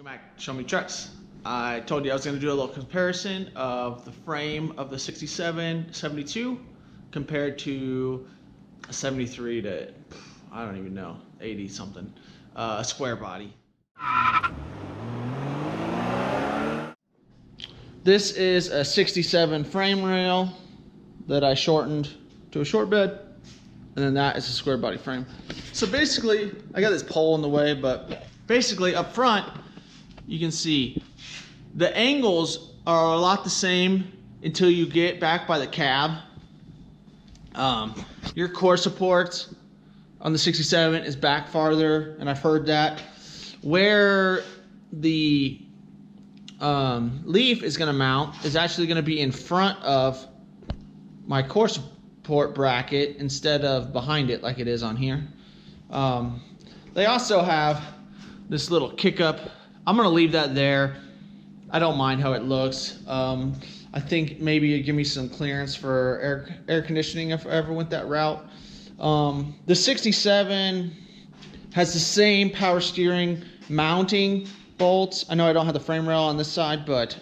Welcome back, Show Me Trucks. I told you I was going to do a little comparison of the frame of the 67 72 compared to a 73 to, I don't even know, 80 something, a square body. This is a 67 frame rail that I shortened to a short bed, and then that is a square body frame. So basically, I got this pole in the way, but basically up front, you can see the angles are a lot the same until you get back by the cab. Your core supports on the 67 is back farther, and I've heard that. Where the leaf is going to mount is actually going to be in front of my core support bracket instead of behind it like it is on here. They also have this little kick up. I'm going to leave that there. I don't mind how it looks. I think maybe it'd give me some clearance for air conditioning if I ever went that route. The 67 has the same power steering mounting bolts. I know I don't have the frame rail on this side, but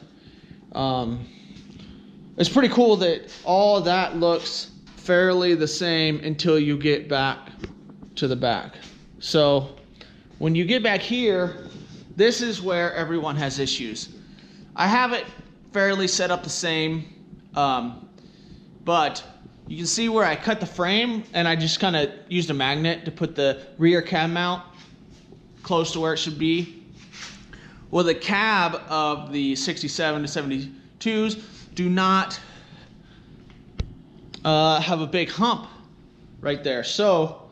it's pretty cool that all of that looks fairly the same until you get back to the back. So when you get back here, this is where everyone has issues. I have it fairly set up the same, but you can see where I cut the frame and I just kind of used a magnet to put the rear cab mount close to where it should be. Well, the cab of the 67 to 72s do not have a big hump right there. So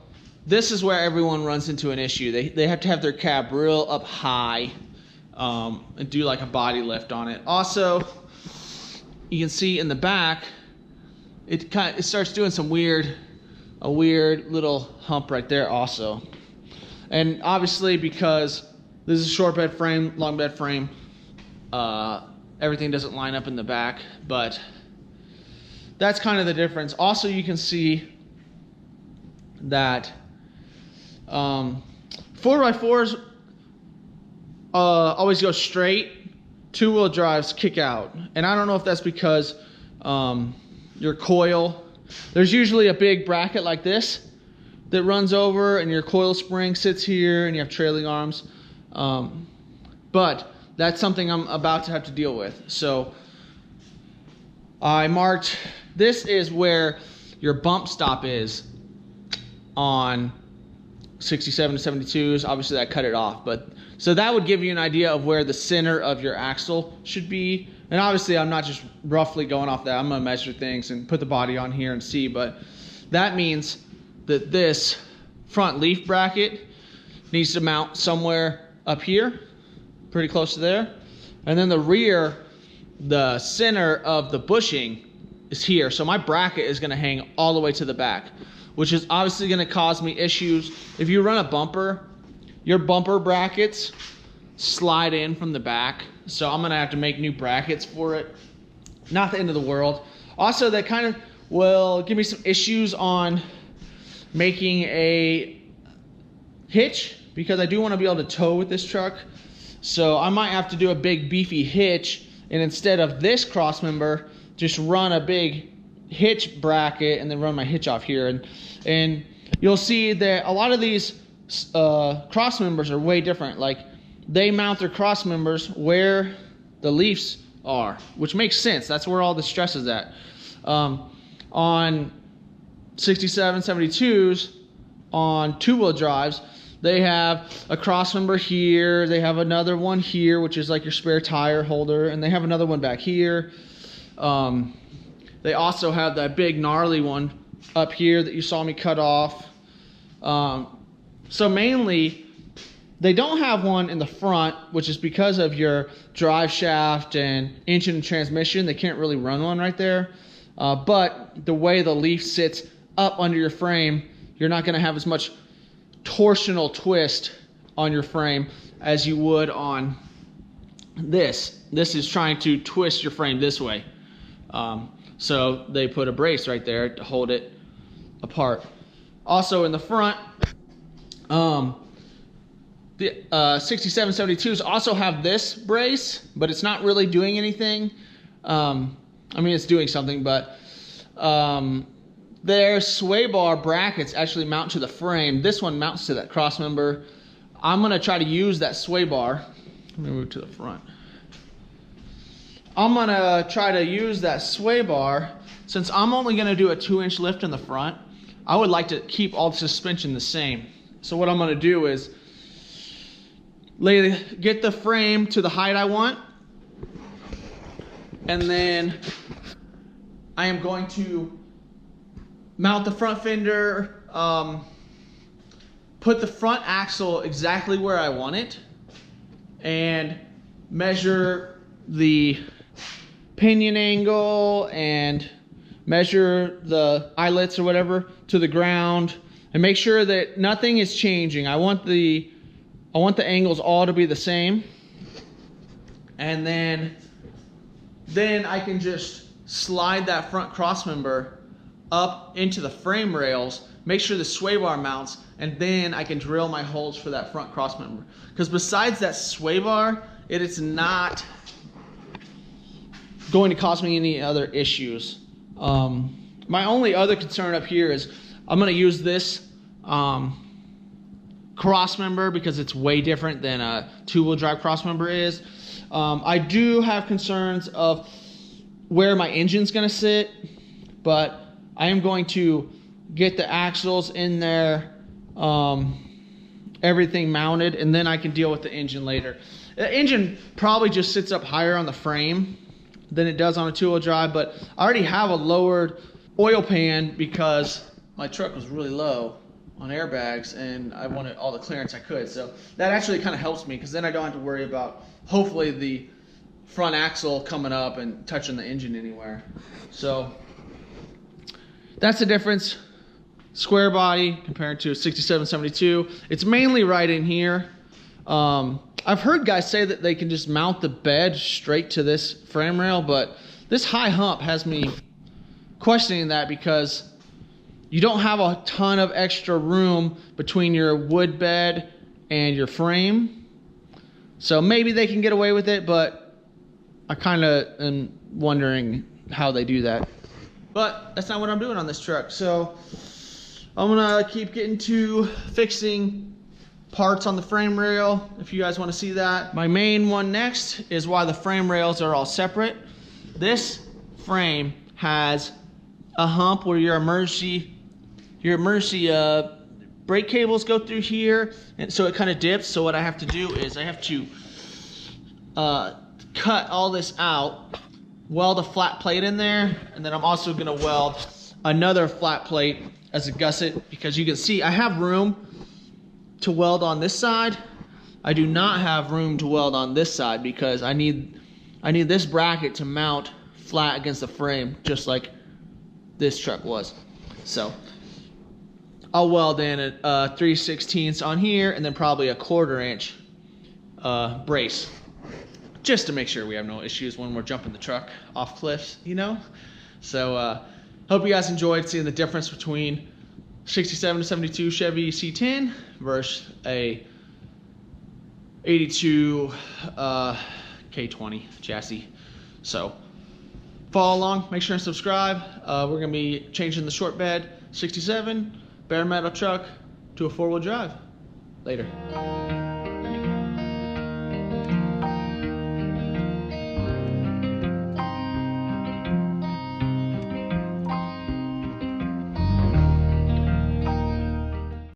this is where everyone runs into an issue. They have to have their cab real up high and do like a body lift on it. Also, you can see in the back, it starts doing a weird little hump right there also. And obviously, because this is a short bed frame, long bed frame, everything doesn't line up in the back, but that's kind of the difference. Also, you can see that 4x4s always go straight, two-wheel drives kick out. And I don't know if that's because your coil, there's usually a big bracket like this that runs over and your coil spring sits here and you have trailing arms. But that's something I'm about to have to deal with. So I marked, this is where your bump stop is on 67 to 72s. Obviously I cut it off, but so that would give you an idea of where the center of your axle should be. And obviously I'm not just roughly going off that. I'm gonna measure things and put the body on here and see, but that means that this front leaf bracket needs to mount somewhere up here, pretty close to there. And then the rear, the center of the bushing is here. So my bracket is gonna hang all the way to the back, which is obviously gonna cause me issues. If you run a bumper, your bumper brackets slide in from the back. So I'm gonna have to make new brackets for it. Not the end of the world. Also, that kind of will give me some issues on making a hitch, because I do wanna be able to tow with this truck. So I might have to do a big beefy hitch, and instead of this crossmember, just run a big hitch bracket and then run my hitch off here. And you'll see that a lot of these cross members are way different. Like, they mount their cross members where the leaves are, which makes sense. That's where all the stress is at. On 67 72s, on two-wheel drives, they have a cross member here, they have another one here, which is like your spare tire holder, and they have another one back here. They also have that big gnarly one up here that you saw me cut off. So mainly, they don't have one in the front, which is because of your drive shaft and engine and transmission. They can't really run one right there. But the way the leaf sits up under your frame, you're not going to have as much torsional twist on your frame as you would on this. This is trying to twist your frame this way. So they put a brace right there to hold it apart. Also in the front, The 6772s also have this brace, but it's not really doing anything. I mean, it's doing something, but their sway bar brackets actually mount to the frame. This one mounts to that crossmember. I'm gonna try to use that sway bar. Let me move to the front. I'm gonna try to use that sway bar. Since I'm only gonna do a 2-inch lift in the front, I would like to keep all the suspension the same. So what I'm gonna do is get the frame to the height I want, and then I am going to mount the front fender, put the front axle exactly where I want it, and measure the pinion angle and measure the eyelets or whatever to the ground, and make sure that nothing is changing. I want the angles all to be the same, and then I can just slide that front crossmember up into the frame rails, make sure the sway bar mounts, and then I can drill my holes for that front crossmember. Because besides that sway bar, it is not going to cause me any other issues. My only other concern up here is I'm going to use this crossmember because it's way different than a 2-wheel drive crossmember is. I do have concerns of where my engine's going to sit, but I am going to get the axles in there, everything mounted, and then I can deal with the engine later. The engine probably just sits up higher on the frame than it does on a 2-wheel drive, but I already have a lowered oil pan because my truck was really low on airbags and I wanted all the clearance I could. So that actually kind of helps me, because then I don't have to worry about hopefully the front axle coming up and touching the engine anywhere. So that's the difference. Square body compared to a 6772. It's mainly right in here. I've heard guys say that they can just mount the bed straight to this frame rail, but this high hump has me questioning that, because you don't have a ton of extra room between your wood bed and your frame. So maybe they can get away with it, but I kind of am wondering how they do that. But that's not what I'm doing on this truck. So I'm gonna keep getting to fixing parts on the frame rail, if you guys want to see that. My main one next is why the frame rails are all separate. This frame has a hump where your emergency brake cables go through here, and so it kind of dips. So what I have to do is I have to cut all this out, weld a flat plate in there, and then I'm also gonna weld another flat plate as a gusset, because you can see I have room to weld on this side. I do not have room to weld on this side because I need this bracket to mount flat against the frame, just like this truck was. So I'll weld in a 3/16 on here, and then probably a 1/4 inch brace, just to make sure we have no issues when we're jumping the truck off cliffs, you know? So hope you guys enjoyed seeing the difference between 67 to 72 Chevy C10 versus a 82 K20 chassis. So follow along, make sure and subscribe. We're gonna be changing the short bed 67 bare metal truck to a 4-wheel drive later.